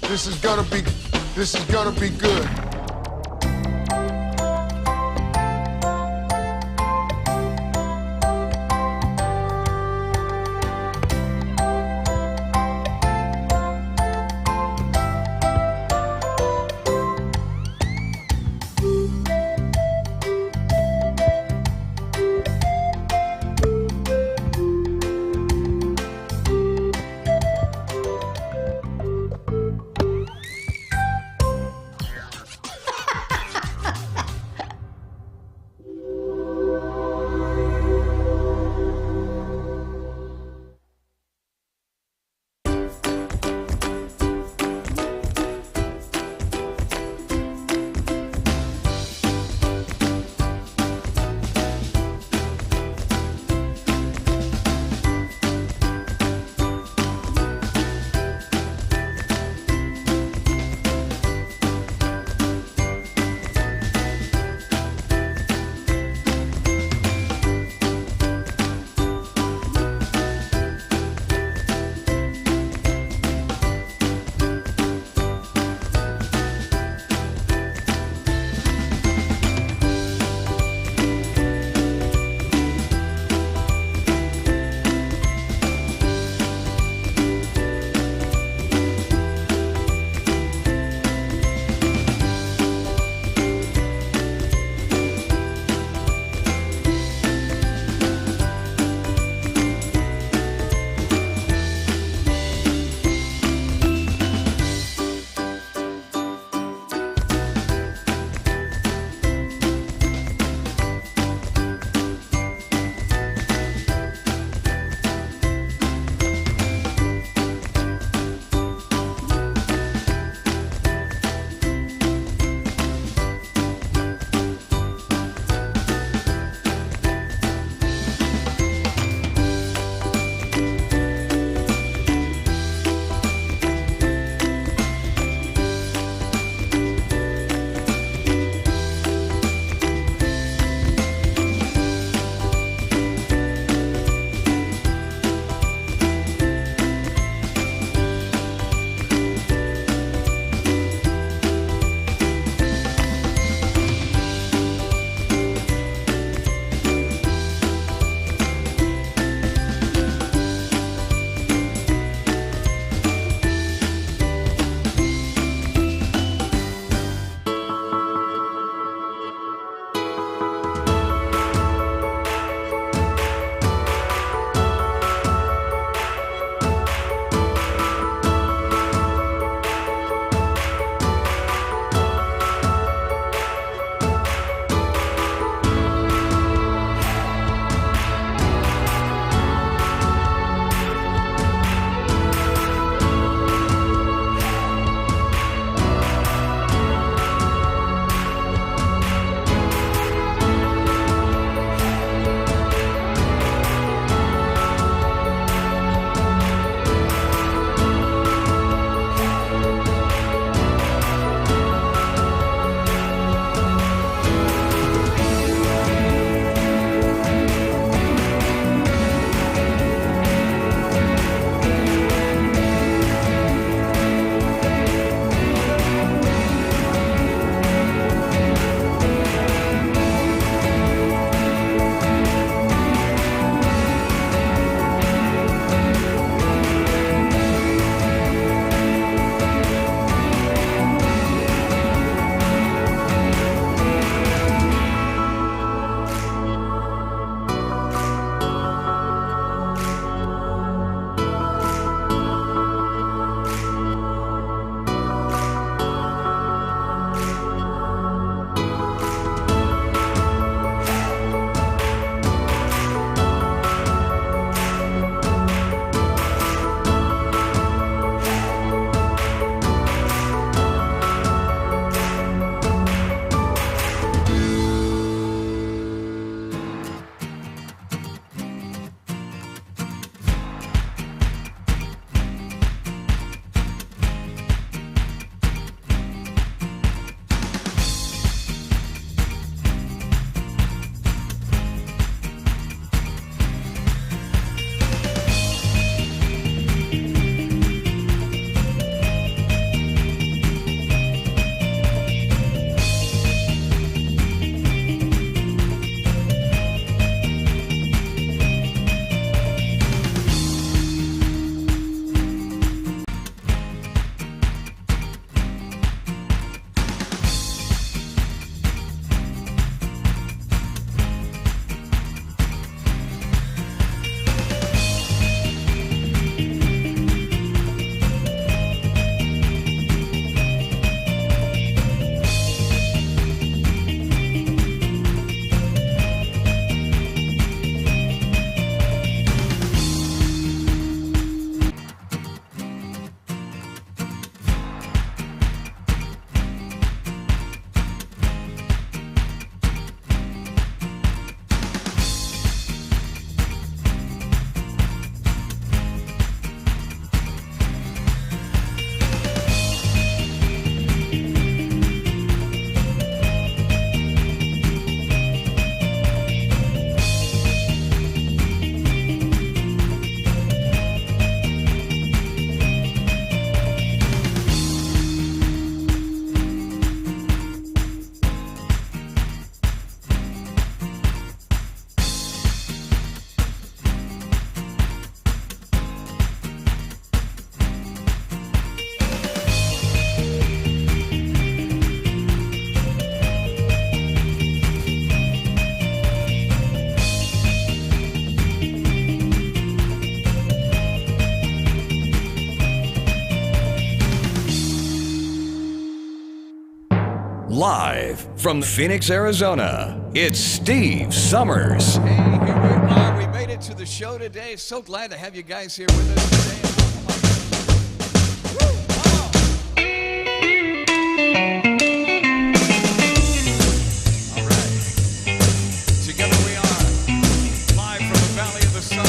This is gonna be, this is gonna be good. Live from Phoenix, Arizona, it's Steve Summers. Hey, here we are. We made it to the show today. So glad to have you guys here with us today. Woo, come on. All right. Together we are, live from the Valley of the Sun.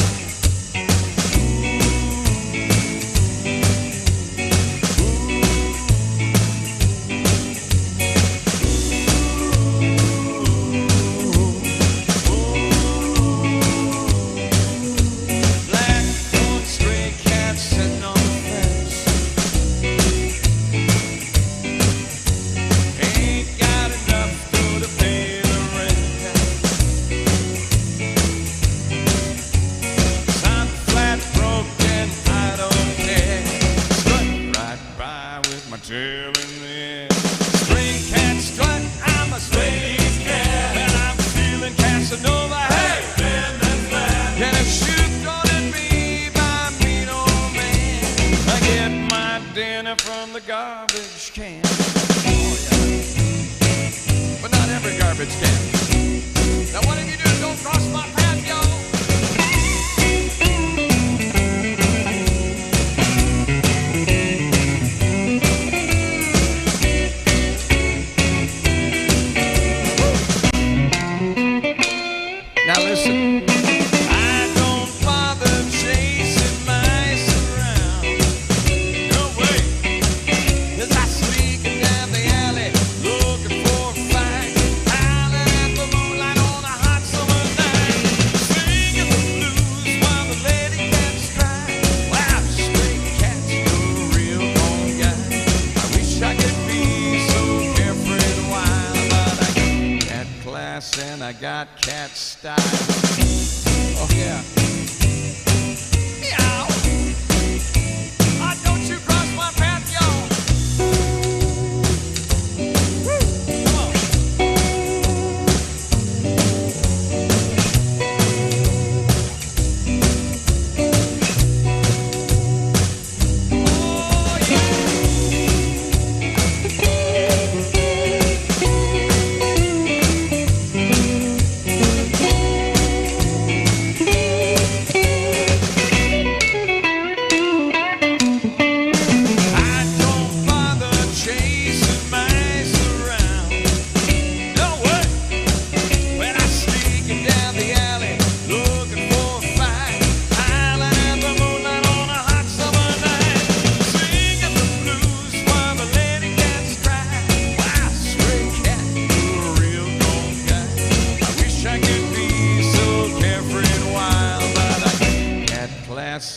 From the garbage can. Oh, yeah. But not every garbage can. Now, whatever you do, don't cross my path, y'all. Now, listen. And I got cat style. Oh, yeah. Meow. Don't you cross my path, y'all. Woo. Come on. Oh, yeah.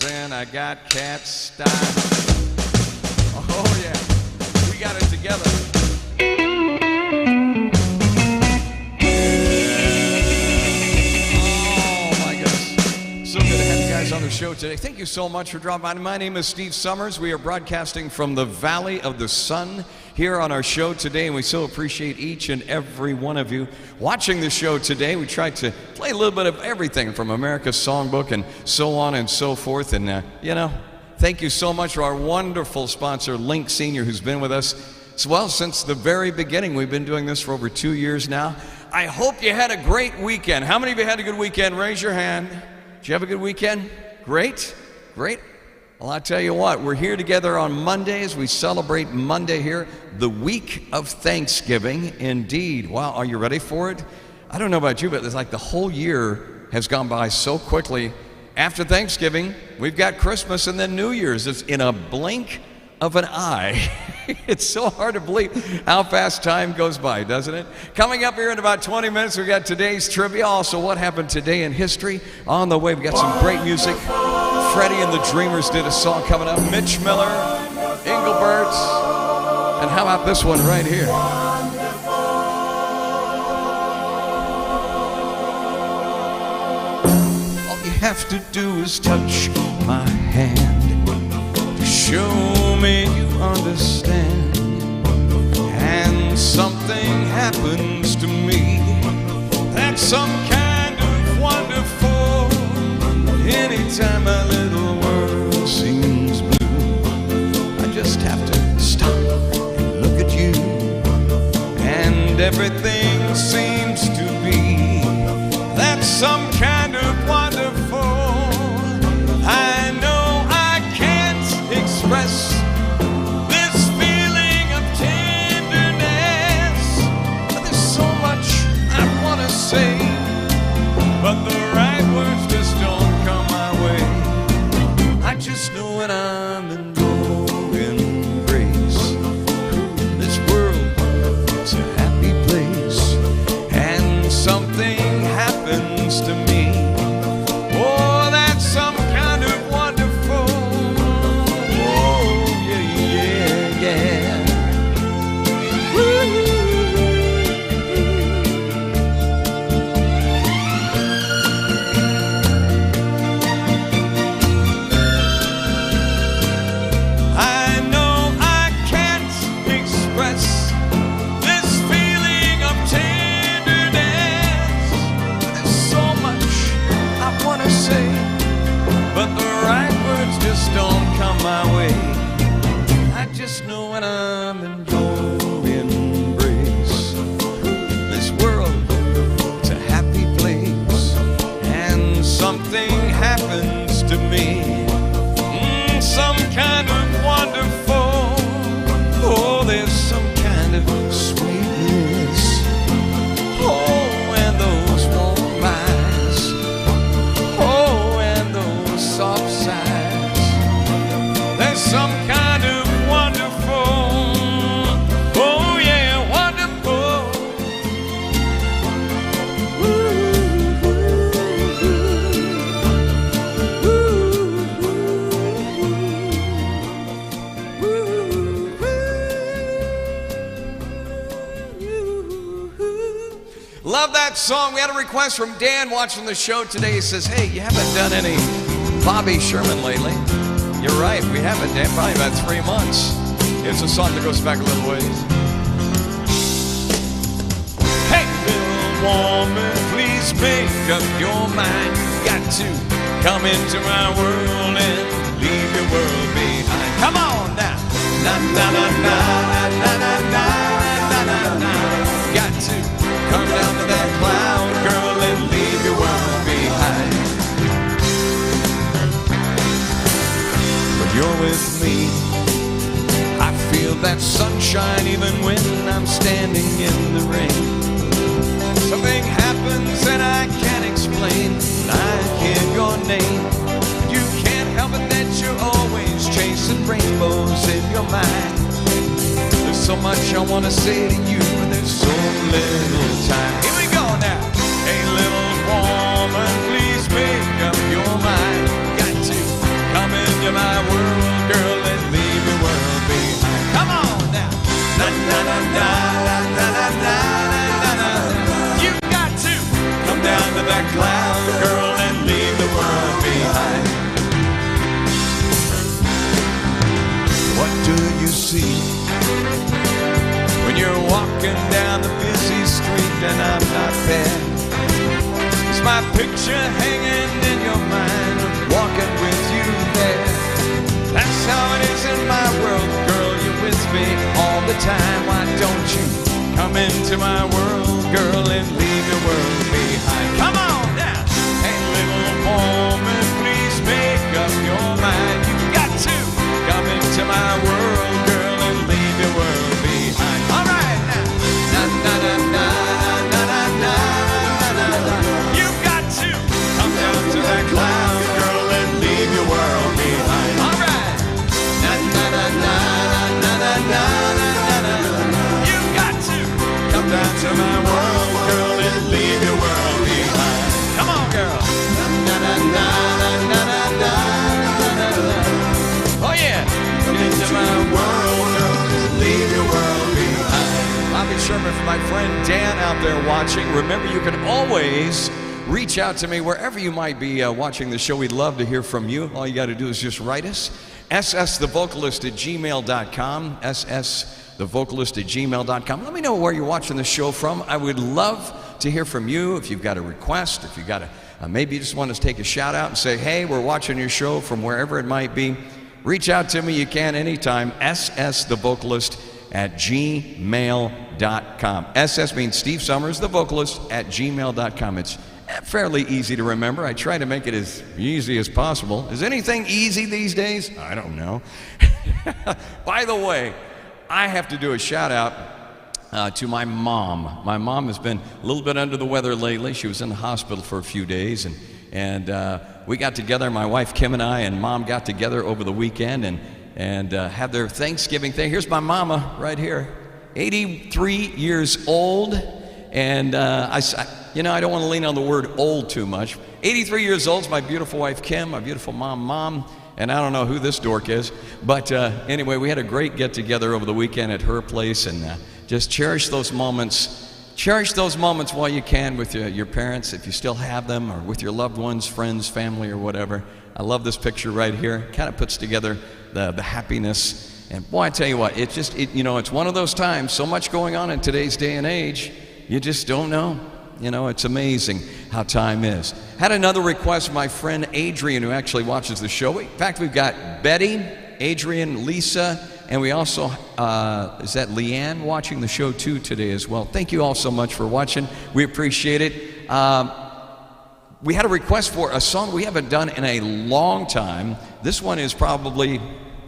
And I got cat style. Oh, yeah. We got it together. Oh, my goodness. So good to have you guys on the show today. Thank you so much for dropping by. My name is Steve Summers. We are broadcasting from the Valley of the Sun here on our show today, and we so appreciate each and every one of you watching the show today. We tried to play a little bit of everything from America's Songbook and so on and so forth. And, thank you so much to our wonderful sponsor, Link Senior, who's been with us since the very beginning. We've been doing this for over 2 years now. I hope you had a great weekend. How many of you had a good weekend? Raise your hand. Did you have a good weekend? Great. Well, I'll tell you what, we're here together on Mondays. We celebrate Monday here, the week of Thanksgiving. Indeed. Wow, are you ready for it? I don't know about you, but it's like the whole year has gone by so quickly. After Thanksgiving, we've got Christmas and then New Year's. It's in a blink of an eye. It's so hard to believe how fast time goes by, doesn't it? Coming up here in about 20 minutes, we've got today's trivia. Also, what happened today in history. On the way, we've got some great music. Freddie and the Dreamers did a song coming up. Mitch Miller, Engelbert, and how about this one right here? All you have to do is touch my hand to show me you understand. And something happens to me that's some kind of wonderful. Anytime my little world seems blue, I just have to stop and look at you. And and everything seems to be. That's some kind of wonderful. I know I can't express this feeling of tenderness. There's so much I want to say, but the right words just don't come my way. I just know when I'm in your embrace, this world is a happy place, and something happens to me. Oh, that's some kind of wonderful. Oh, yeah, yeah, yeah. Woo. I know I can't express this feeling of tenderness. There's so much I want to say, but the right words just don't come my way. I just know when I'm in your embrace, this world is a happy place, and something happens to me. Some kind of wonderful. Oh, there's some kind of sweetness. Oh, and those warm eyes. Oh, and those soft sighs. There's some kind of wonderful. Oh, yeah, wonderful. Love that song. We had a request from Dan watching the show today. He says, hey, you haven't done any Bobby Sherman lately. You're right, we haven't, Dan. Probably about 3 months. It's a song that goes back a little ways. Hey, little woman, please make up your mind. You got to come into my world and leave your world behind. Come on now. Na na na na na na na na na na. Got to come down to that cloud, girl, and leave your world behind. When you're with me, I feel that sunshine even when I'm standing in the rain. Something happens and I can't explain. I hear your name. You can't help it that you're always chasing rainbows in your mind. There's so much I want to say to you, but there's so little time. Here we go now. Hey, little woman, please make up your mind. Got to come into my world, girl, and leave your world behind. Come on now. Na na na na na na na na na. You got to come down to that cloud, girl, and leave the world behind. What do you see when you're walking down the busy street and I'm not there? Is my picture hanging in your mind, walking with you there? That's how it is in my world, girl, you're with me all the time. Why don't you come into my world, girl, and leave your world behind? Come on now. Hey, little woman, please make up your mind. You got to come into my world, girl, and leave your world behind. All right now. Na na na na na na na na na. You got to come down to that cloud, girl, and leave your world behind. All right. Na na na na na na na na na. You got to come down to my world, girl, and leave your world behind. Come on, girl. Na na na na na na na na na. Oh yeah. Come into my world, girl, leave your world behind. Bobby Sherman for my friend Dan out there watching. Remember, you can always reach out to me wherever you might be watching the show. We'd love to hear from you. All you got to do is just write us. ssthevocalist@gmail.com. ssthevocalist@gmail.com. Let me know where you're watching the show from. I would love to hear from you. If you've got a request, if you've got maybe you just want to take a shout out and say, hey, we're watching your show from wherever it might be. Reach out to me. You can anytime. ssthevocalist@gmail.com. gmail.com. SS means Steve Summers, the vocalist, at gmail.com. It's fairly easy to remember. I try to make it as easy as possible. Is anything easy these days? I don't know. By the way, I have to do a shout out to my mom. My mom has been a little bit under the weather lately. She was in the hospital for a few days, and we got together, my wife Kim and I and Mom got together over the weekend and had their Thanksgiving thing. Here's my mama right here, 83 years old, and I don't want to lean on the word old too much. 83 years old is my beautiful wife Kim, my beautiful mom, and I don't know who this dork is, but anyway, we had a great get-together over the weekend at her place, and just cherish those moments. Cherish those moments while you can with your parents, if you still have them, or with your loved ones, friends, family, or whatever. I love this picture right here. Kind of puts together the happiness. And boy, I tell you what, it's one of those times, so much going on in today's day and age, you just don't know. It's amazing how time is. Had another request from my friend Adrian, who actually watches the show. In fact, we've got Betty, Adrian, Lisa, and we also, is that Leanne watching the show too today as well? Thank you all so much for watching. We appreciate it. We had a request for a song we haven't done in a long time. This one is probably,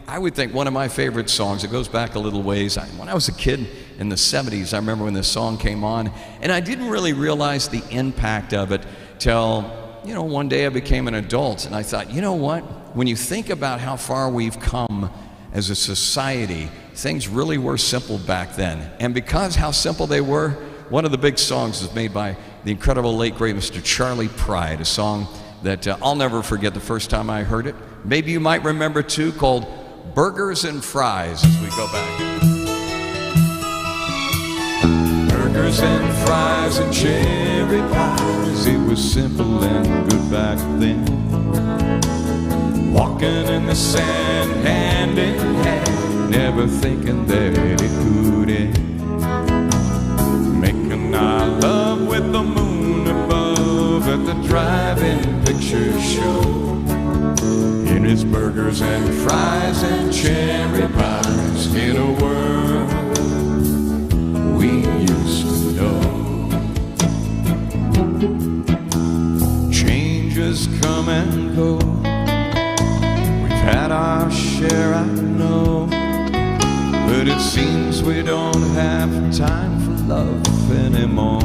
I would think, one of my favorite songs. It goes back a little ways. When I was a kid in the 70s, I remember when this song came on, and I didn't really realize the impact of it till, one day I became an adult, and I thought, you know what? When you think about how far we've come as a society, things really were simple back then. And because how simple they were, one of the big songs was made by the incredible late great Mr. Charlie Pride, a song that I'll never forget the first time I heard it. Maybe you might remember too, called Burgers and Fries, as we go back. Burgers and fries and cherry pies, it was simple and good back then. Walking in the sand, hand in hand, never thinking that it could end. Making our love with the moon above at the drive-in picture show. In his burgers and fries and cherry pies, in a world we used to know. Changes come and go, had our share, I know, but it seems we don't have time for love anymore.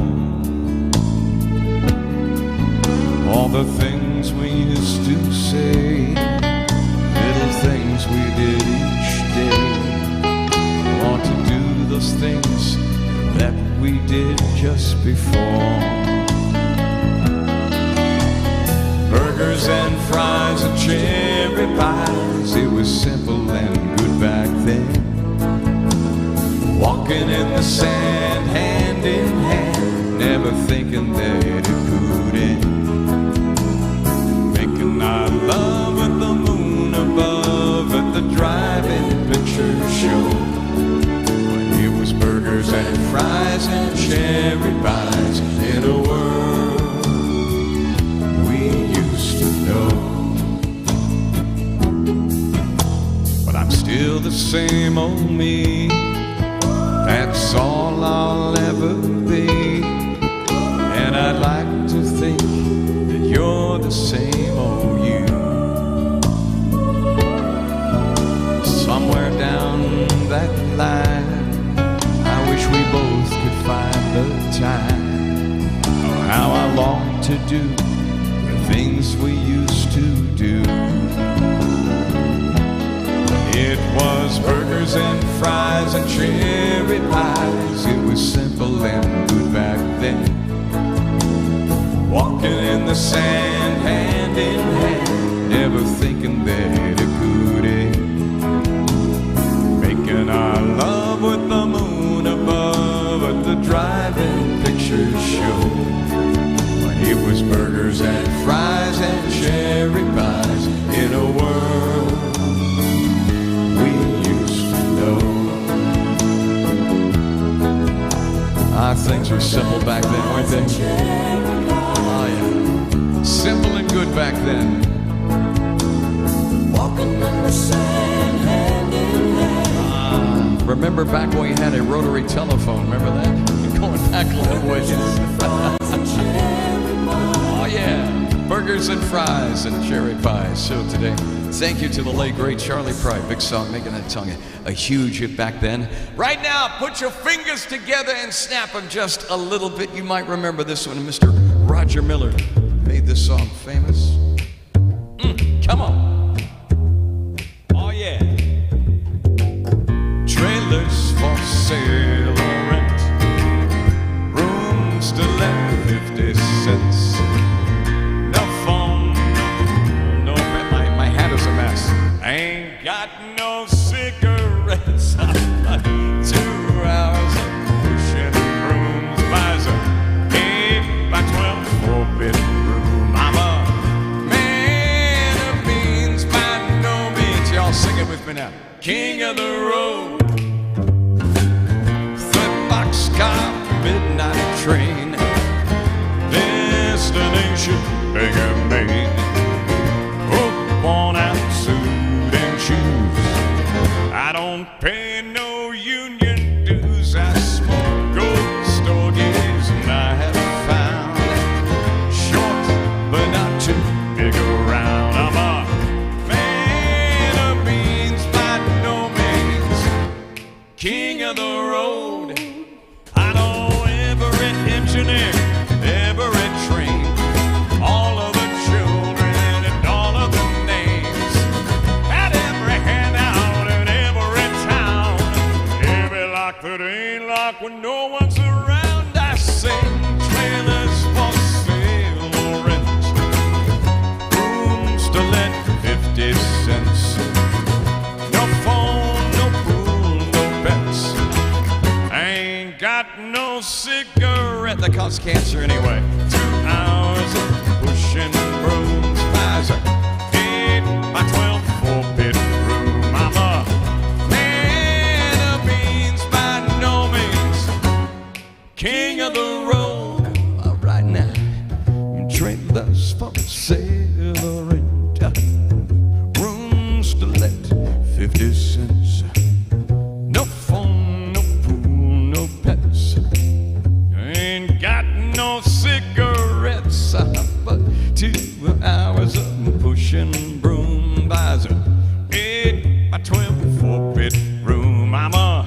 All the things we used to say, little things we did each day, want to do those things that we did just before. Burgers and fries and cherry pies, it was simple and good back then. Walking in the sand, hand in hand, never thinking that it could end. Making our love with the moon above at the drive-in picture show. When it was burgers and fries and cherry pies, in a world we used to know. But I'm still the same old me, that's all I'll ever be. And I'd like to think that you're the same old you. Somewhere down that line, I wish we both could find the time. Oh, how I long to do the things we used to do. It was burgers and fries and cherry pies, it was simple and good back then. Walking in the sand, hand in hand, never thinking that it could end. Making our love with the moon above at the drive-in picture show. It was burgers and fries and cherry pies, in a world we used to know. Things were simple back then, weren't they? Oh yeah, simple and good back then. Walking in the sand, hand in hand. Remember back when we had a rotary telephone? Remember that? Going back a little ways. Oh yeah. Burgers and fries and cherry pie. So today, thank you to the late great Charlie Pride. Big song, making that song a huge hit back then. Right now, put your fingers together and snap them just a little bit. You might remember this one. Mr. Roger Miller made this song famous. Come on. Oh yeah. Trailers for sale or rent. Rooms to let 50 cents. No phone, no bed. My hat is a mess. I ain't got no cigarettes. 2 hours of pushing brooms. Buys a 8 by 12 4-bedroom. I'm a man of means by no means. Y'all sing it with me now. King of the road. Third boxcar, midnight train. Destination, Bigger Maine. Oh, worn out suit and shoes. I don't pay no union dues. I smoke gold stogies and I have found short but not too big around. I'm a man of means by no means. King of the road. I know every engineer, every train, all of the children and all of the names, at every handout in every town, every lock that ain't locked when no one's around. I sing trailers for sale or rent, rooms to let 50 cents. No phone, no pool, no pets. I ain't got no cigarette that causes cancer anyway. 2 hours of pushing brooms. Buys a 8 by 12 4-bedroom. I'm a man of means by no means. King of the road. All right now. Trailers for sale or rent. Rooms to let 50 cents. No phone, no pool, no pets. Ain't got no cigarettes, but 2 hours of pushing broom. Buys a 8 by 12 4-bedroom. I'm a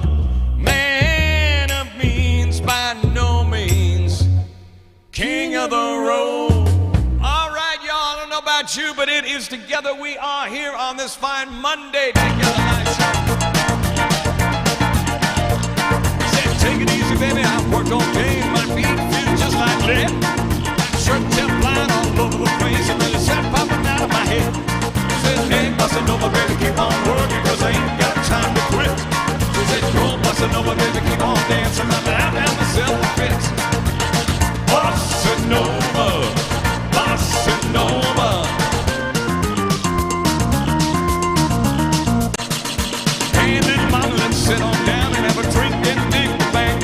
man of means by no means. King of the road. All right, y'all, I don't know about you, but it is together we are here on this fine Monday. Together, nice. Said, take it easy, baby. I've worked all day. My feet feel just like lead. Shirt tip flying all over the place, and then it's sat popping out of my head. Said, hey, bossa nova, baby, keep on working, 'cause I ain't got time to quit. She said, go, bossa nova, baby, keep on dancing. I'm out and myself a fit. Bossa nova, bossa nova. Hand in mouth and sit on down and have a drink and dig the bang.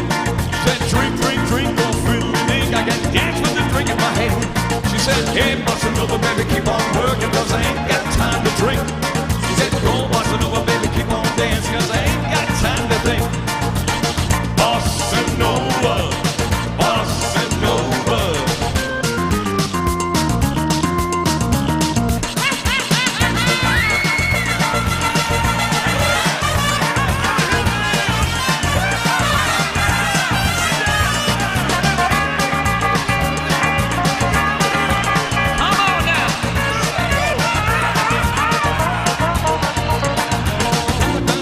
Said, drink, drink, drink, go fill the dig. I can dance with the drink in my hand. She said, hey, bossa nova, baby, keep on working, 'cause I ain't got time to drink. She said, go, bossa nova, baby, keep on dancing, 'cause I ain't got time to think. Bossa nova, bossa nova.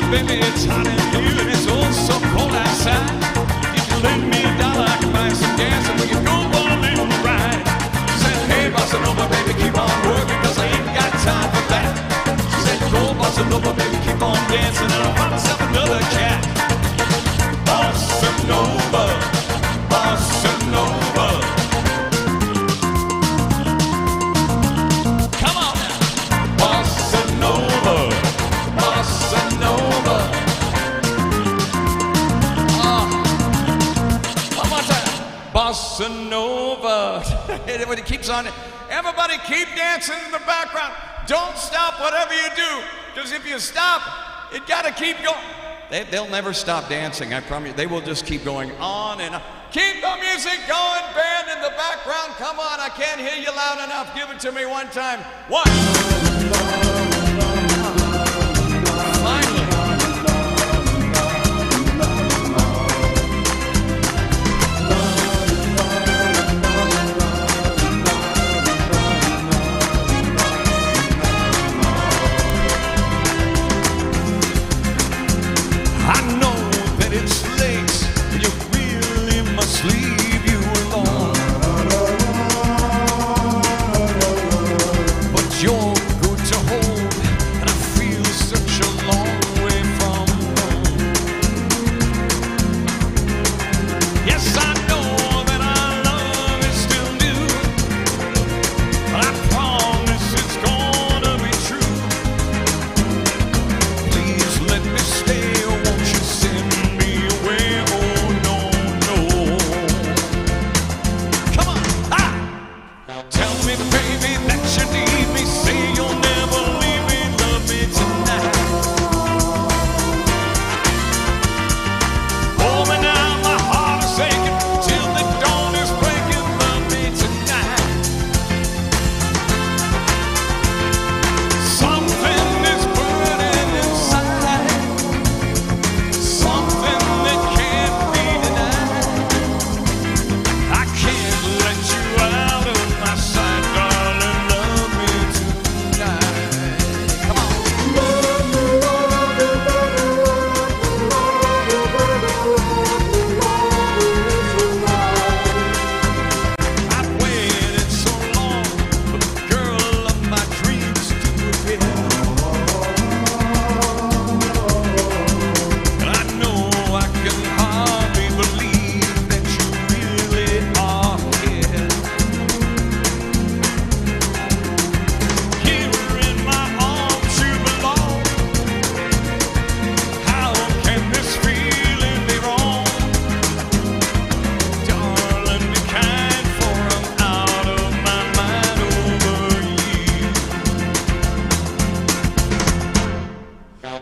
Baby, it's hot in here and it's all so cold outside. If you lend me $1, I can buy some gas and we can go on a little ride. She said, hey, bossa nova, baby, keep on working, 'cause I ain't got time for that. She said, go, bossa nova, baby, keep on dancing, and I'll find myself another cat. Bossa nova, bossa nova. Come on now. Bossa nova, bossa nova. One more time. Bossa nova. Everybody keeps on it. Everybody keep dancing in the background. Don't stop whatever you do, because if you stop, it gotta keep going. They'll never stop dancing, I promise you. They will just keep going on and on. Keep the music going, band in the background. Come on, I can't hear you loud enough. Give it to me one time. One. Finally. I know that it's late, you really must leave you alone. But you're good to hold, and I feel such a long way from home. Yes, I know that our love is still new, but I promise it's gonna be true. Please let me stay, or won't you send me away? Oh no, no. Come on, ah! Tell me, baby, that you need me. Say you'll never leave me. Love me tonight. Hold me now, my heart is aching till the dawn is breaking. Love me tonight. Something is burning inside, something that can't be denied. I can't let you out of my sight, darling. Love me tonight. Come on. I've waited so long for the girl of my dreams to appear. And I know I can hardly believe that you really are here. Here in my arms you belong. How can this feeling be wrong? Darling, be kind, for I'm out of my mind over you.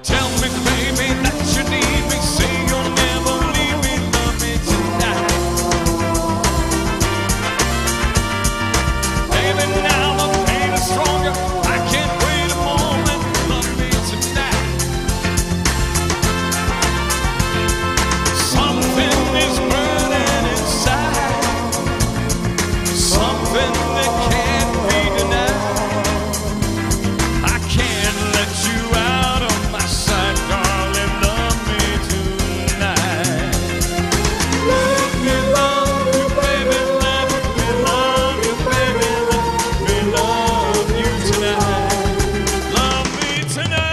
Tell me, baby, that you need me. Say you'll never leave me. Love me tonight. Baby, now the pain is stronger. I can't wait a moment. Love me tonight. Something is burning inside, something that can't be denied. I can't let you out of my sight, darling. Love me tonight. Let me love you, baby. Let me love you, baby. Let me love you tonight. Love me tonight.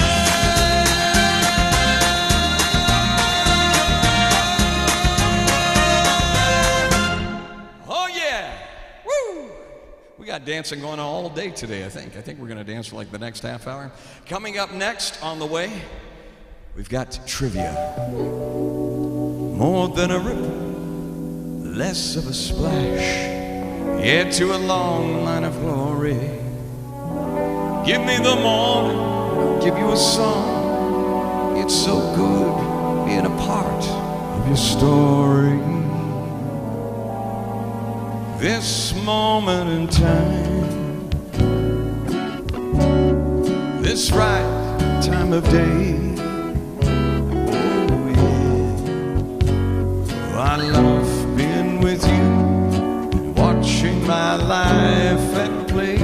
Oh, yeah. Woo! We got dancing going on all day today, I think. I think we're going to dance for like the next half hour. Coming up next on the way, we've got trivia. More than a ripple, less of a splash, yet to a long line of glory. Give me the morning, I'll give you a song. It's so good being a part of your story. This moment in time, this right time of day. Oh yeah, I love being with you and watching my life at play.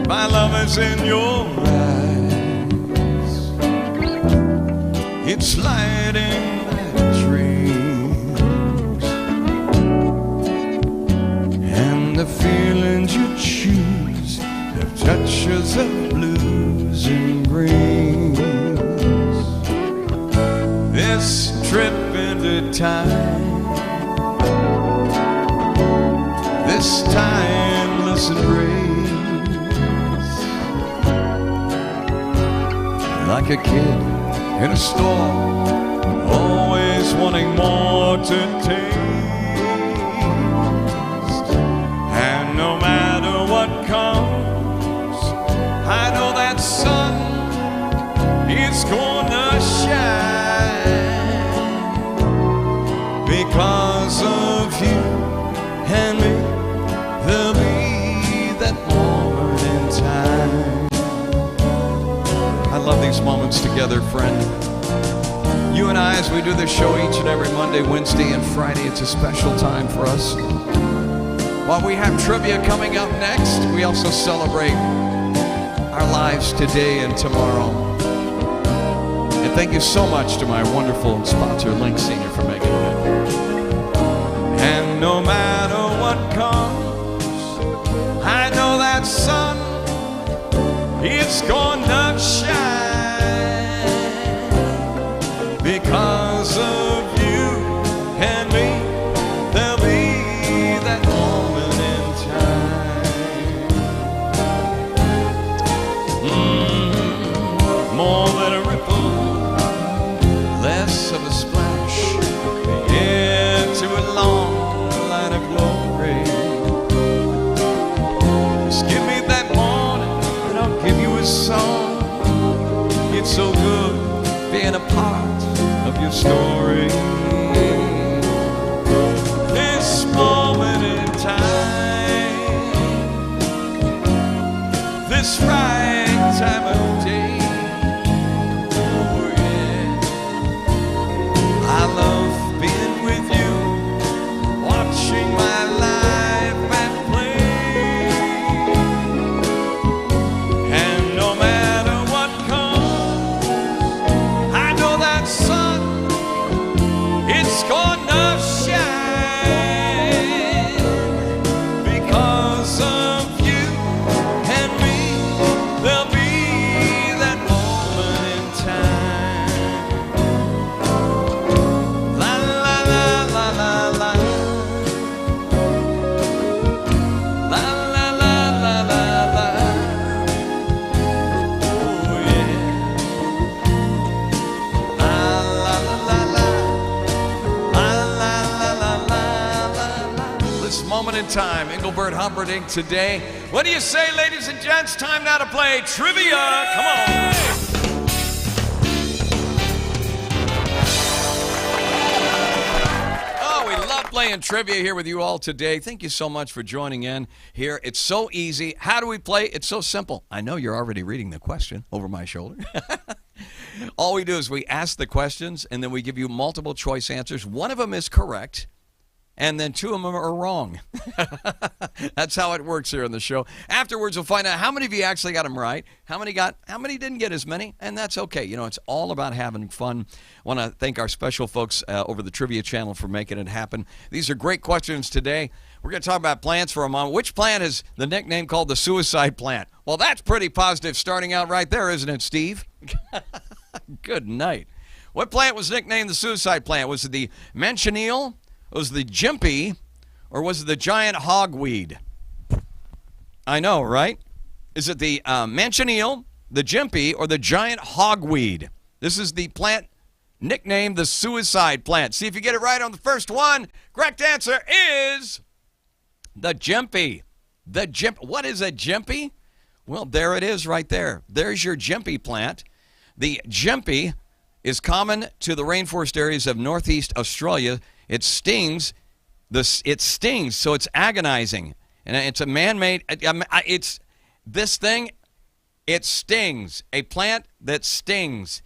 My love is in your eyes, it's lighting my dreams, and the feelings you choose have touches of blues and greens. This trip into time, this timeless embrace, like a kid in a store, always wanting more to taste. And no matter what comes, I know that sun Because of you and me, there'll be that moment in time. I love these moments together, friend. You and I, as we do this show each and every Monday, Wednesday, and Friday, it's a special time for us. While we have trivia coming up next, we also celebrate our lives today and tomorrow. And thank you so much to my wonderful sponsor, Link Senior, for making it happen. And no matter what comes, I know that sun, it's gonna shine. Because of you and me, there'll be that moment in time. More than a ripple, less of a splash, into a long line of glory. Just give me that morning and I'll give you a song. It's so good being a part of your story. This moment in time, this right time of day. Oh yeah, I love being with you, watching my life at play. And no matter what comes, I know that sun, it's gonna shine. Because of you and me, there'll be that moment in time. La la la la la la. La la la la la la. Oh yeah. La la la la. This moment in time, Engelbert Humperdinck today. What do you say, ladies and gents? Time now to play trivia. Come on. Oh, we love playing trivia here with you all today. Thank you so much for joining in here. It's so easy. How do we play? It's so simple. I know you're already reading the question over my shoulder. All we do is we ask the questions, and then we give you multiple choice answers. One of them is correct, and then two of them are wrong. That's how it works here on the show. Afterwards, we'll find out how many of you actually got them right, how many didn't get as many, and that's okay. You know, it's all about having fun. I want to thank our special folks over the Trivia Channel for making it happen. These are great questions today. We're going to talk about plants for a moment. Which plant is the nickname called the suicide plant? Well, that's pretty positive starting out right there, isn't it, Steve? Good night. What plant was nicknamed the suicide plant? Was it the manchineal, was it the jimpy, or was it the giant hogweed? I know, right? Is it the manchineal, the jimpy, or the giant hogweed? This is the plant nicknamed the suicide plant. See if you get it right on the first one. Correct answer is the jimpy. What is a jimpy? Well, there it is right there. There's your jimpy plant. The jimpy is common to the rainforest areas of northeast Australia. It stings, so it's agonizing. And it's a man-made, it stings. A plant that stings.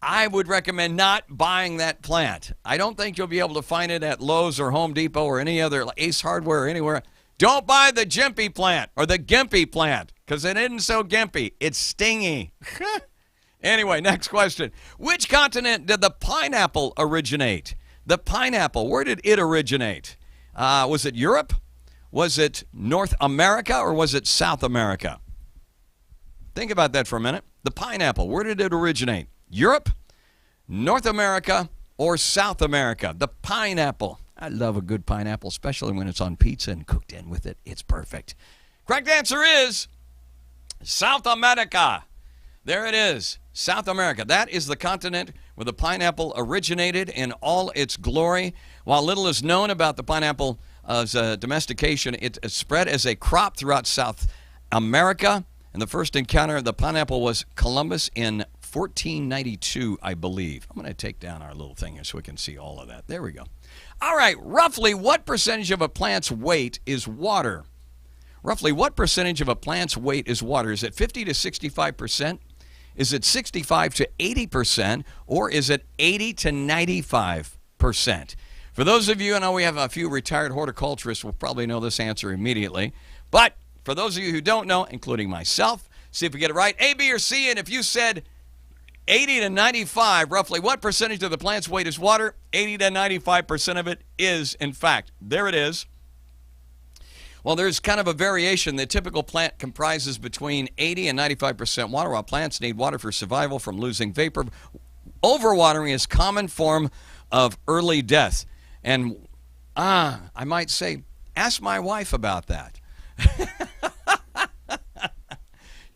I would recommend not buying that plant. I don't think you'll be able to find it at Lowe's or Home Depot or any other Ace Hardware or anywhere. Don't buy the jimpy plant or the gimpy plant because it isn't so gimpy. It's stingy. Anyway, next question. Which continent did the pineapple originate? The pineapple, where did it originate? Was it Europe? Was it North America? Or was it South America? Think about that for a minute. The pineapple, where did it originate? Europe, North America, or South America? The pineapple. I love a good pineapple, especially when it's on pizza and cooked in with it. It's perfect. Correct answer is South America. There it is, South America. That is the continent where the pineapple originated in all its glory. While little is known about the pineapple's domestication, it spread as a crop throughout South America. And the first encounter of the pineapple was Columbus in 1492, I believe. I'm going to take down our little thing here so we can see all of that. There we go. All right, roughly what percentage of a plant's weight is water? Roughly what percentage of a plant's weight is water? Is it 50 to 65%? Is it 65 to 80%? Or is it 80 to 95%? For those of you, I know we have a few retired horticulturists will probably know this answer immediately. But for those of you who don't know, including myself, see if we get it right. A, B, or C. And if you said 80 to 95, roughly what percentage of the plant's weight is water? 80 to 95% of it is, in fact. There it is. Well, there's kind of a variation. The typical plant comprises between 80 and 95% water, while plants need water for survival from losing vapor. Overwatering is a common form of early death. And, I might say, ask my wife about that.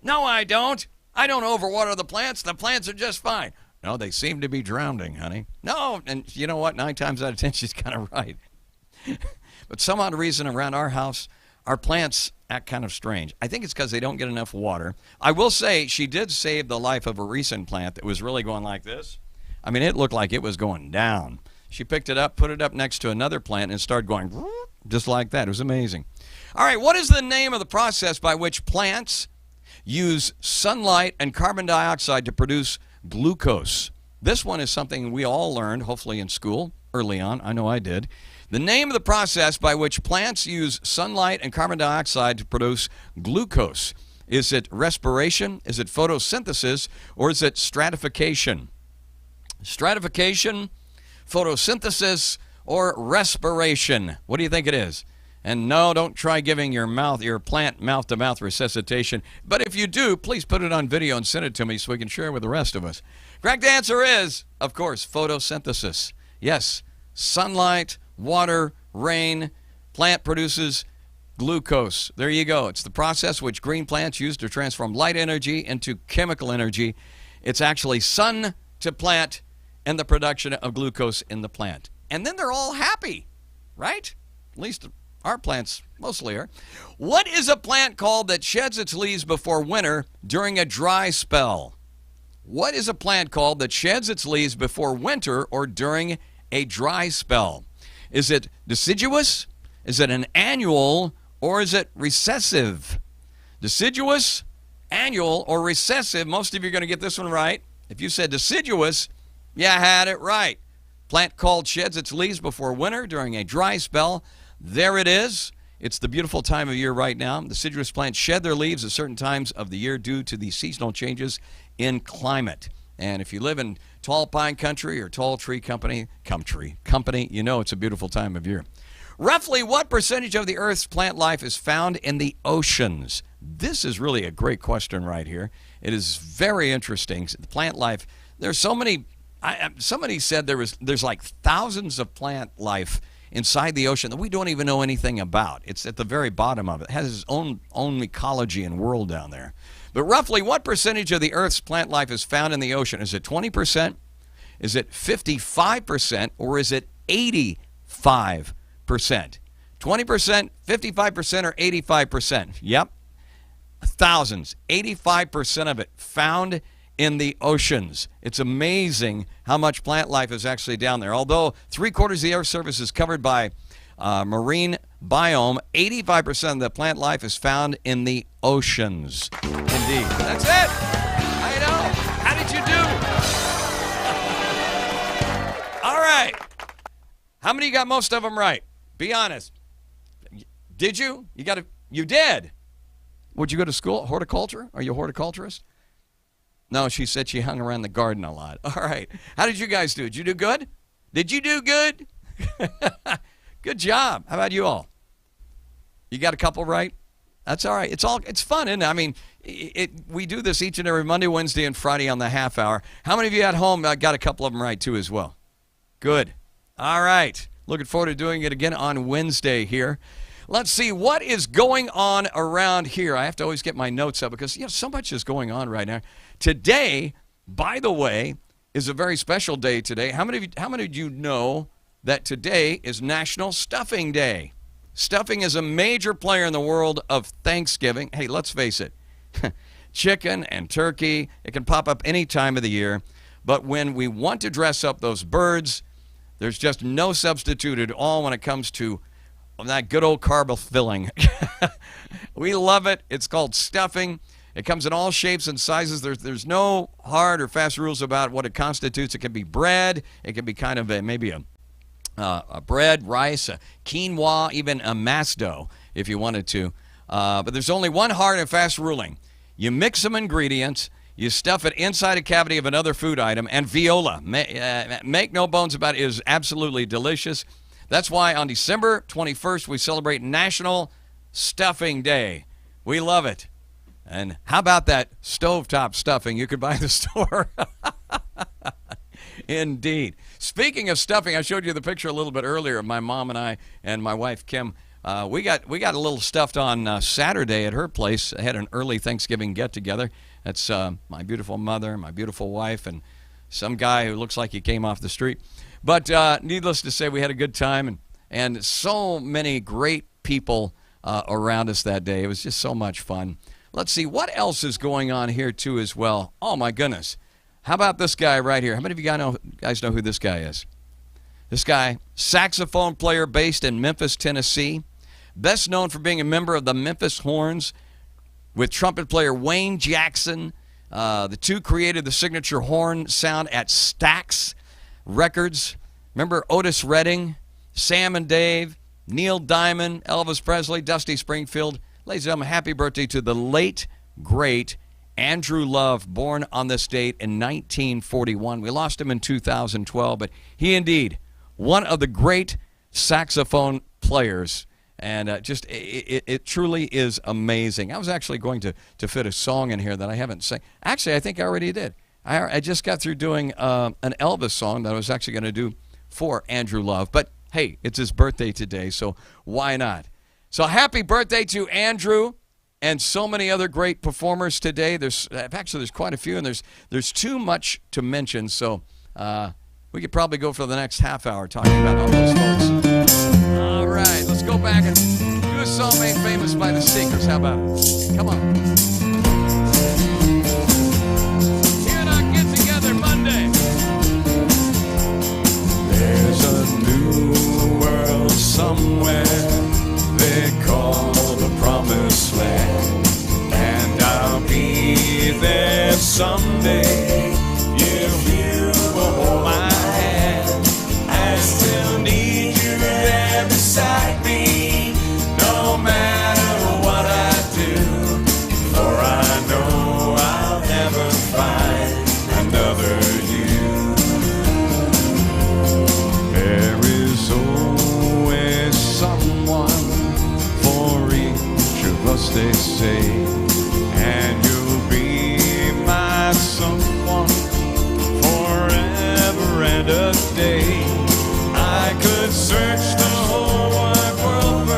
No, I don't. I don't overwater the plants. The plants are just fine. No, they seem to be drowning, honey. No, and you know what? 9 times out of 10, she's kind of right. But some odd reason around our house, our plants act kind of strange. I think it's because they don't get enough water. I will say she did save the life of a recent plant that was really going like this. I mean, it looked like it was going down. She picked it up, put it up next to another plant, and started going just like that. It was amazing. All right, what is the name of the process by which plants use sunlight and carbon dioxide to produce glucose? This one is something we all learned, hopefully in school, early on. I know I did. The name of the process by which plants use sunlight and carbon dioxide to produce glucose. Is it respiration? Is it photosynthesis? Or is it stratification? Stratification, photosynthesis, or respiration? What do you think it is? And no, don't try giving your plant mouth-to-mouth resuscitation. But if you do, please put it on video and send it to me so we can share it with the rest of us. Correct answer is, of course, photosynthesis. Yes, sunlight, water, rain, plant produces glucose. There you go. It's the process which green plants use to transform light energy into chemical energy. It's actually sun to plant and the production of glucose in the plant. And then they're all happy, right? At least our plants mostly are. What is a plant called that sheds its leaves before winter during a dry spell? What is a plant called that sheds its leaves before winter or during a dry spell? Is it deciduous? Is it an annual? Or is it recessive? Deciduous, annual, or recessive? Most of you are going to get this one right. If you said deciduous, you had it right. Plant called sheds its leaves before winter during a dry spell. There it is. It's the beautiful time of year right now. Deciduous plants shed their leaves at certain times of the year due to the seasonal changes in climate. And if you live in tall pine country or tall tree company, you know it's a beautiful time of year. Roughly what percentage of the Earth's plant life is found in the oceans? This is really a great question right here. It is very interesting. The plant life, there's so many. Somebody said there's like thousands of plant life inside the ocean that we don't even know anything about. It's at the very bottom of it. It has its own ecology and world down there. But roughly what percentage of the Earth's plant life is found in the ocean? Is it 20%? Is it 55%? Or is it 85%? 20%, 55%, or 85%? Yep. Thousands. 85% of it found in the oceans. It's amazing how much plant life is actually down there. Although 3/4 of the Earth's surface is covered by marine biome, 85% of the plant life is found in the oceans. Indeed. That's it. I know. How did you do? All right. How many got most of them right? Be honest. Did you? You did. Would you go to school? Horticulture? Are you a horticulturist? No, she said she hung around the garden a lot. All right. How did you guys do? Did you do good? Did you do good? Good job. How about you all? You got a couple right? That's all right. It's fun, isn't it? I mean, we do this each and every Monday, Wednesday, and Friday on the half hour. How many of you at home got a couple of them right too as well? Good. All right. Looking forward to doing it again on Wednesday here. Let's see what is going on around here. I have to always get my notes up because so much is going on right now. Today, by the way, is a very special day today. How many of you know that today is National Stuffing Day? Stuffing is a major player in the world of Thanksgiving. Hey, let's face it. chicken and turkey. It can pop up any time of the year. But when we want to dress up those birds, there's just no substitute at all when it comes to that good old carb filling. We love it. It's called stuffing. It comes in all shapes and sizes. There's no hard or fast rules about what it constitutes. It can be bread. It can be kind of maybe a bread, rice, a quinoa, even a mass dough if you wanted to. But there's only one hard and fast ruling. You mix some ingredients, you stuff it inside a cavity of another food item, and viola. Make no bones about it, it is absolutely delicious. That's why on December 21st, we celebrate National Stuffing Day. We love it. And how about that stovetop stuffing you could buy in the store? Indeed. Speaking of stuffing, I showed you the picture a little bit earlier of my mom and I and my wife, Kim. We got a little stuffed on Saturday at her place. I had an early Thanksgiving get-together. That's my beautiful mother, my beautiful wife, and some guy who looks like he came off the street. But needless to say, we had a good time, and so many great people around us that day. It was just so much fun. Let's see, what else is going on here, too, as well? Oh, my goodness. How about this guy right here? How many of you guys know who this guy is? This guy, saxophone player based in Memphis, Tennessee. Best known for being a member of the Memphis Horns with trumpet player Wayne Jackson. The two created the signature horn sound at Stax Records. Remember Otis Redding, Sam and Dave, Neil Diamond, Elvis Presley, Dusty Springfield. Ladies and gentlemen, happy birthday to the late, great Andrew Love, born on this date in 1941. We lost him in 2012, but he indeed, one of the great saxophone players. And it truly is amazing. I was actually going to fit a song in here that I haven't sang. Actually, I think I already did. I just got through doing an Elvis song that I was actually going to do for Andrew Love. But, hey, it's his birthday today, so why not? So happy birthday to Andrew and so many other great performers today. There's quite a few, and there's too much to mention. So we could probably go for the next half hour talking about all those folks. All right, let's go back and do a song made famous by the Seekers. How about it? Come on. You and I get together Monday. There's a new world somewhere they call the Promised Land, and I'll be there someday if you will hold my hand. I still need you there beside me, no matter what I do, for I know I'll never find another you. There is always someone for each of us, they say, and you'll be my someone forever and a day. I could search the whole wide world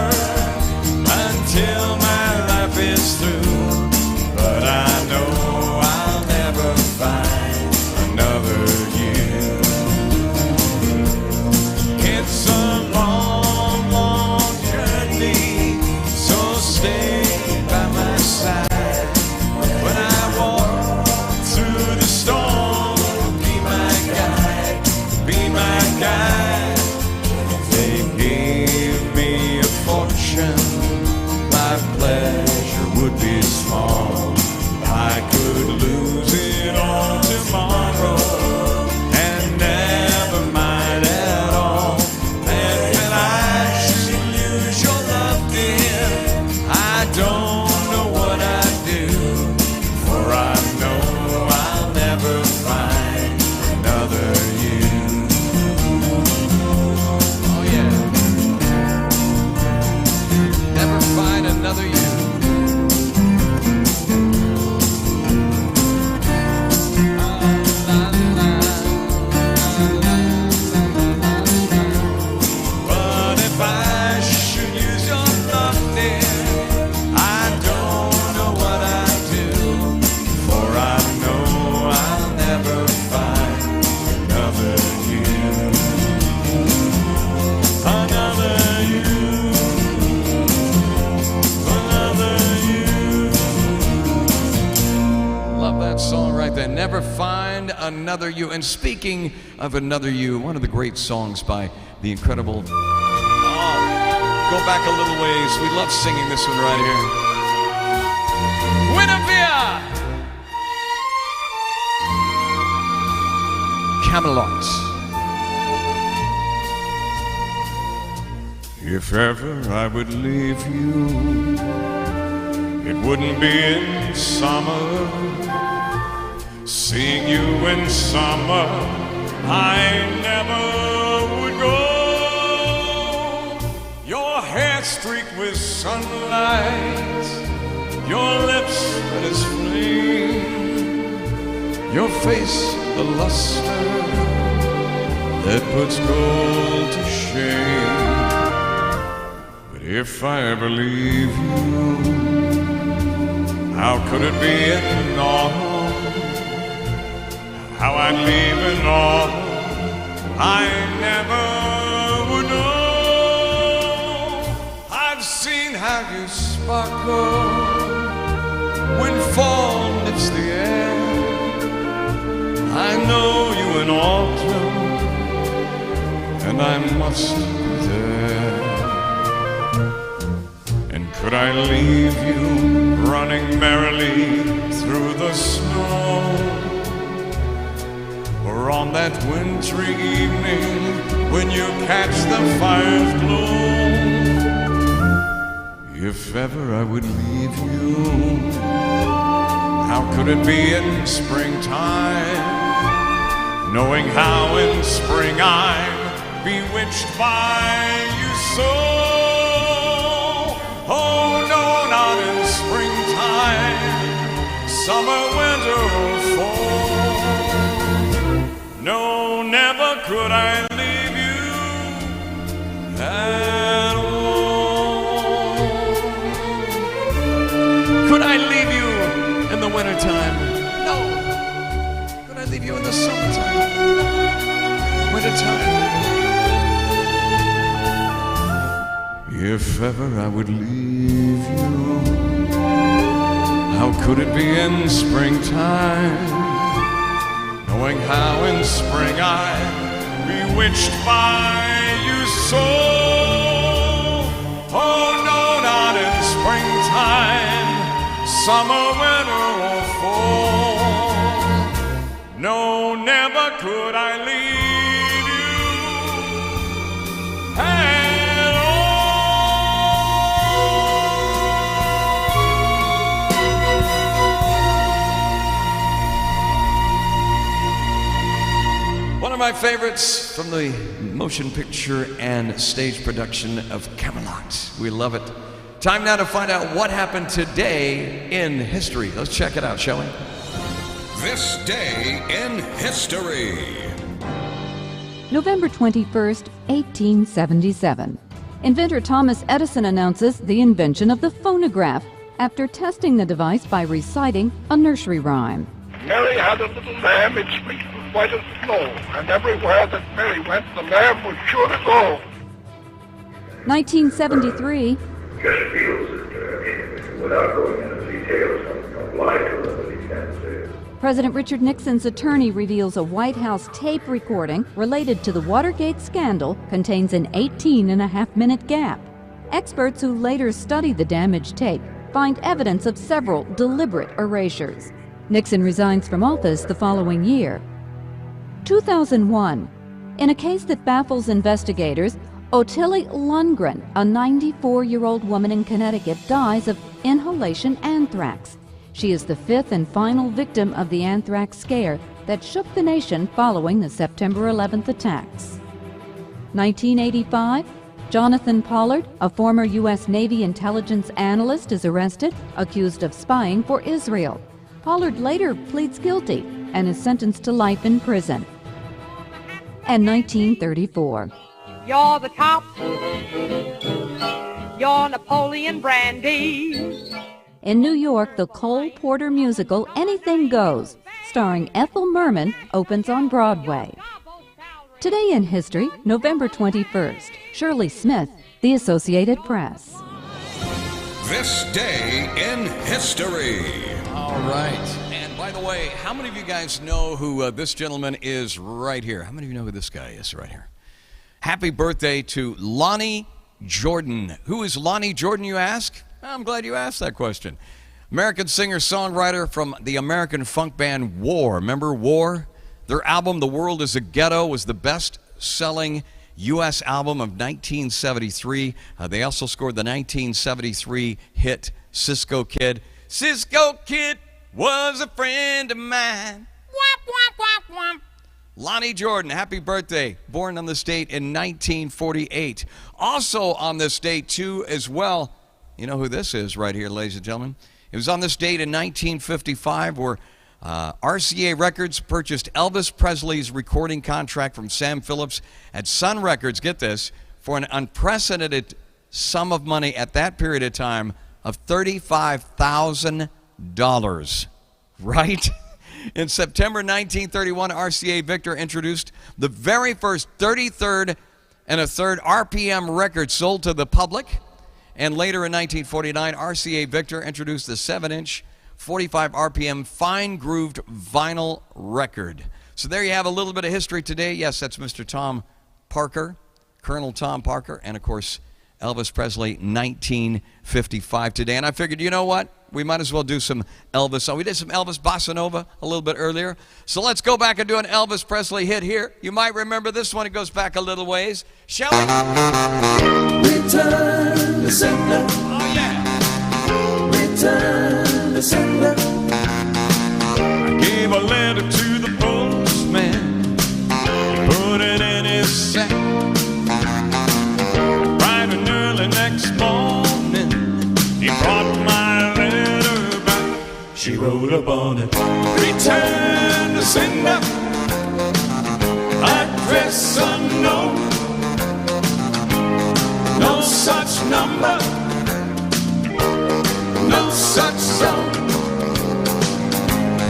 until my life is through, but I know I'll never find another you. It's a long, long journey, so stay by my side. When I walk through the storm, be my guide, be my guide. They gave me a fortune, my pleasure would be small. I could lose it all tomorrow and never mind at all. And when I should lose your love, dear, I don't know what I'd do, for I know I'll never find another you. Oh, yeah. Never find another you. Another You. And speaking of Another You, one of the great songs by the incredible... Oh, go back a little ways. We love singing this one right here. Guinevere! Camelot. If ever I would leave you, it wouldn't be in summer. Seeing you in summer, I never would go. Your hair streaked with sunlight, your lips red as flame, your face the luster that puts gold to shame. But if I ever leave you, how could it be in autumn? How I'd leave in autumn, I never would know. I've seen how you sparkle when fall lifts the air. I know you in autumn, and I must be there. And could I leave you running merrily through the snow, or on that wintry evening when you catch the fire's glow? If ever I would leave you, how could it be in springtime, knowing how in spring I'm bewitched by you so? Oh no, not in springtime, summer, winter, or fall. No, never could I leave you at all. Could I leave you in the wintertime? No. Could I leave you in the summertime? Wintertime? If ever I would leave you, how could it be in springtime, knowing how in spring I'm bewitched by you so? Oh no, not in springtime, summer, winter, or fall. No, never could I leave you at all. One of my favorites from the motion picture and stage production of Camelot. We love it. Time now to find out what happened today in history. Let's check it out, shall we? This day in history. November 21st, 1877. Inventor Thomas Edison announces the invention of the phonograph after testing the device by reciting a nursery rhyme. Mary had a little lamb, its fleece was white as snow, and everywhere that Mary went, the lamb was sure to go. 1973. Without going into details, I'm obliged to what he can say. President Richard Nixon's attorney reveals a White House tape recording related to the Watergate scandal contains an 18.5-minute gap. Experts who later studied the damaged tape find evidence of several deliberate erasures. Nixon resigns from office the following year. 2001. In a case that baffles investigators, Ottilie Lundgren, a 94-year-old woman in Connecticut, dies of inhalation anthrax. She is the fifth and final victim of the anthrax scare that shook the nation following the September 11th attacks. 1985. Jonathan Pollard, a former U.S. Navy intelligence analyst, is arrested, accused of spying for Israel. Pollard later pleads guilty and is sentenced to life in prison. And 1934. You're the top. You're Napoleon Brandy. In New York, the Cole Porter musical Anything Goes, starring Ethel Merman, opens on Broadway. Today in history, November 21st. Shirley Smith, The Associated Press. This day in history. All right. And by the the way, how many of you guys know who this gentleman is right here? How many of you know who this guy is right here? Happy birthday to Lonnie Jordan. Who is Lonnie Jordan, you ask? I'm glad you asked that question. American singer-songwriter from the American funk band War. Remember War? Their album, The World is a Ghetto, was the best-selling U.S. album of 1973. They also scored the 1973 hit Cisco Kid. Cisco Kid was a friend of mine. Womp, womp, womp, womp. Lonnie Jordan, happy birthday. Born on this date in 1948. Also on this date, too, as well. You know who this is right here, ladies and gentlemen. It was on this date in 1955 where RCA Records purchased Elvis Presley's recording contract from Sam Phillips at Sun Records, get this, for an unprecedented sum of money at that period of time of $35,000, right? In September 1931, RCA Victor introduced the very first 33rd and a third RPM record sold to the public. And later in 1949, RCA Victor introduced the 7-inch, 45 RPM fine-grooved vinyl record. So there you have a little bit of history today. Yes, that's Mr. Tom Parker, Colonel Tom Parker, and of course, Elvis Presley, 1955 today. And I figured, you know what? We might as well do some Elvis. We did some Elvis Bossa Nova a little bit earlier. So let's go back and do an Elvis Presley hit here. You might remember this one. It goes back a little ways. Shall we? Return to sender. Oh, yeah. Return to sender. I gave a letter to the postman. He put it in his sack. Bright and early next morning, he brought my letter back. She wrote upon it. Return to sender. Address unknown. No such number. No such zone.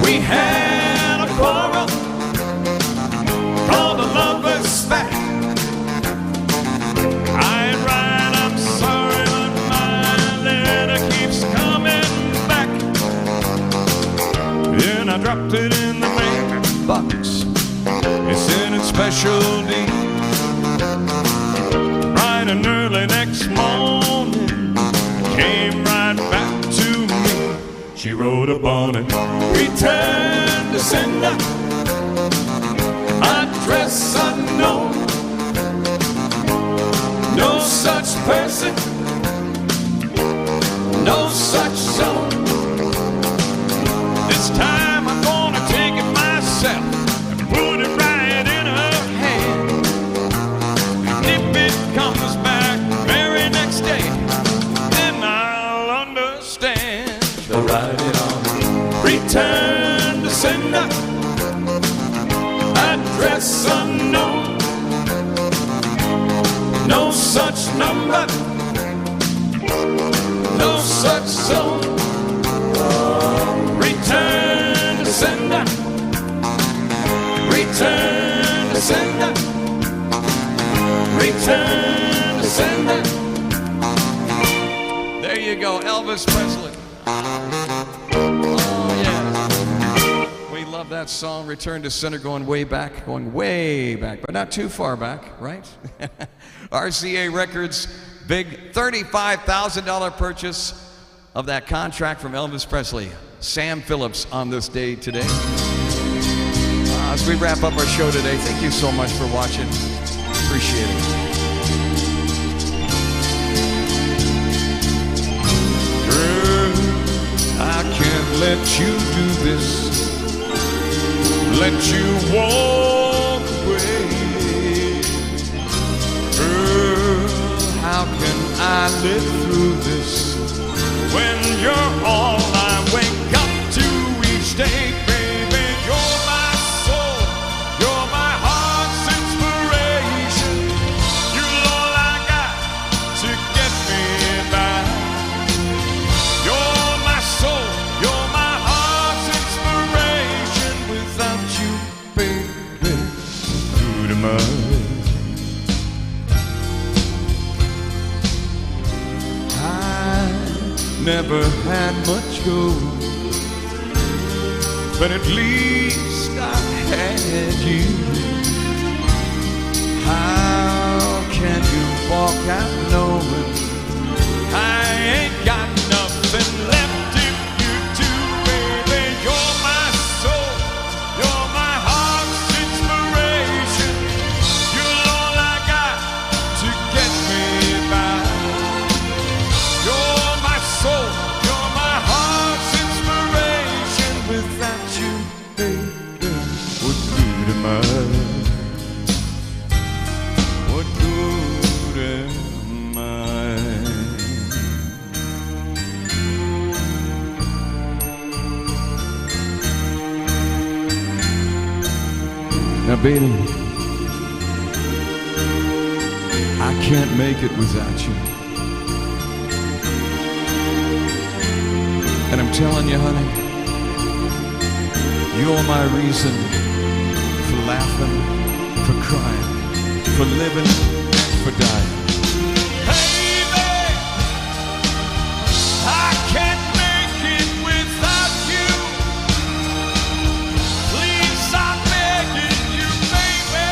We had a quarrel called a lover's spat. I write, I'm sorry, but my letter keeps coming back. Then I dropped it in the mailbox. It's in its special deed. Bright and early next morning, came right back to me. She wrote upon it. Return to sender. Address unknown. No such person. No such zone. This time I'm gonna take it myself and put it right in her hand. And if it comes back very next day, then I'll understand. She'll write it on. Return to sender. Address unknown. No such number. No such zone. Return to sender. Return to sender. Return to sender. There you go, Elvis Presley. Oh, yeah. We love that song, Return to Sender, going way back, but not too far back, right? RCA Records, big $35,000 purchase of that contract from Elvis Presley. Sam Phillips on this day today. As we wrap up our show today, thank you so much for watching. Appreciate it. I can't let you do this, let you walk away. Girl, how can I live through this when you're all I wake up to each day? Baby, you're my soul, you're my heart's inspiration. You're all I got to get me by. You're my soul, you're my heart's inspiration. Without you, baby, who am I? I never had much gold, but at least I had you. How can you walk out knowing I ain't got nothing left if you do, baby? You're my soul, you're my heart's inspiration. You're all I got to get me by. You're my soul, you're my heart's inspiration. Without you, baby, what good am I? What good am I? Now, baby, I can't make it without you. And I'm telling you, honey, you're my reason for laughing, for crying, for living, for dying. Baby, I can't make it without you. Please, I'm begging you, baby.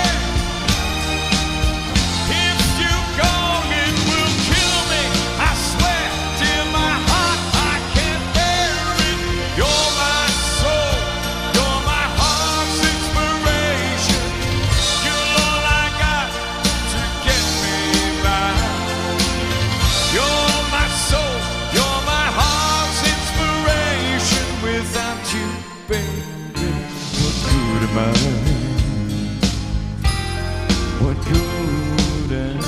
If you go, it will kill me. I swear, dear, my heart, I can't bear it. You're my soul, you're my heart's inspiration. You're all I got to get me by. You're my soul, you're my heart's inspiration. Without you, baby, what good am I? What good am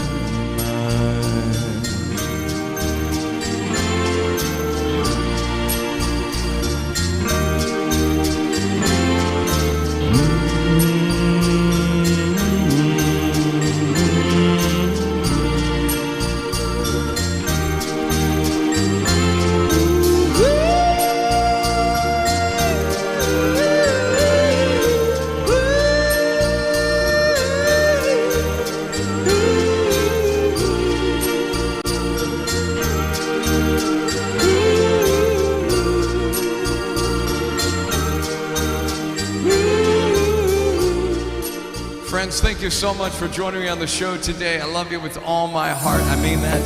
Friends, thank you so much for joining me on the show today. I love you with all my heart. I mean that.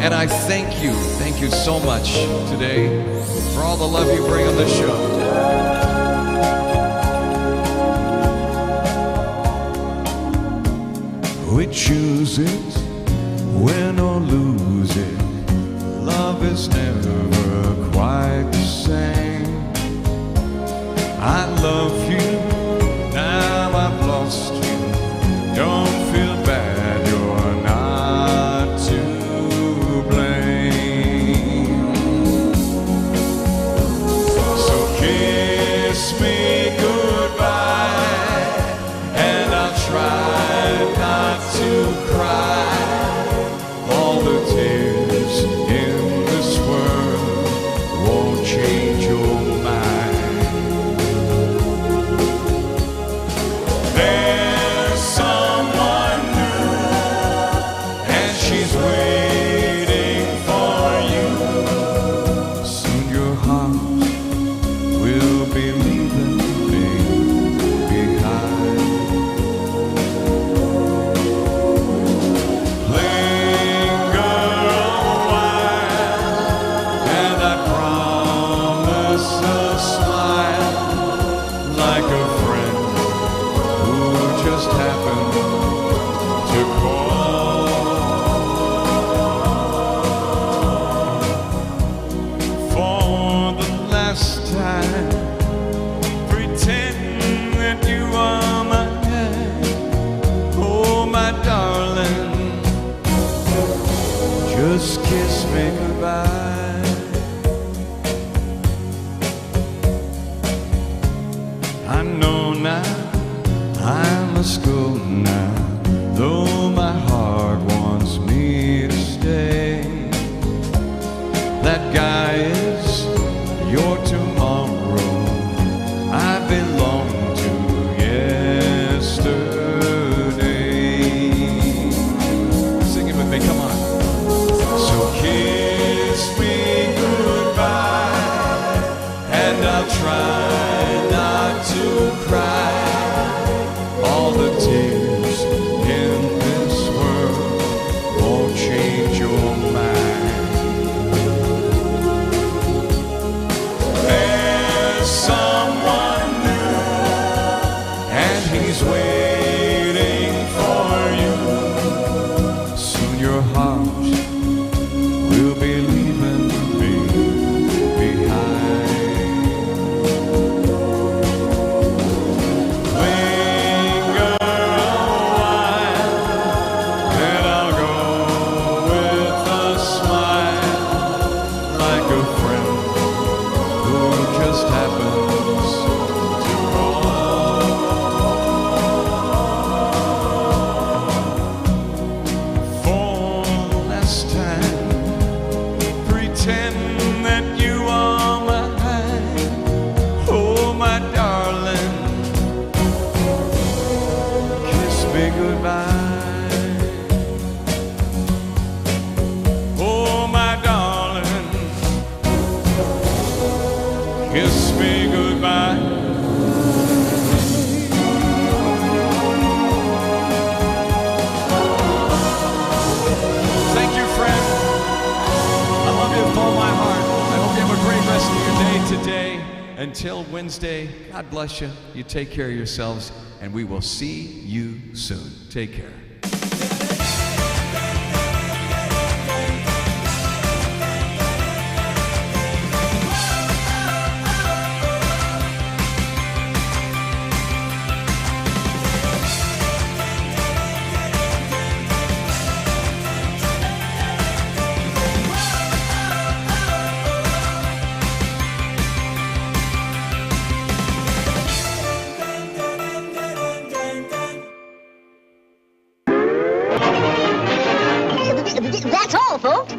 And I thank you so much today for all the love you bring on the show. We choose it, win or lose it. Love is never quite the same. I love you, now I've lost you. Don't feel bad, you're not to blame. So kiss me goodbye, and I'll try not to cry. All the tears in this world won't change your mind. There's someone new, and she's waiting for you. Soon your heart will be leaving me behind. Linger a while, and I promise a smile, like a friend who just happened to call. For the last time, pretend that you are my guy. Oh, my darling, just kiss me goodbye. I know now I must go now, though my heart wants me to stay. That guy is your tomorrow, I belong to yesterday. Sing it with me, come on. So kiss me goodbye, and I'll try kiss me goodbye. Thank you, friend. I love you with all my heart. I hope you have a great rest of your day today. Until Wednesday, God bless you. You take care of yourselves, and we will see you soon. Take care. That's all, folks.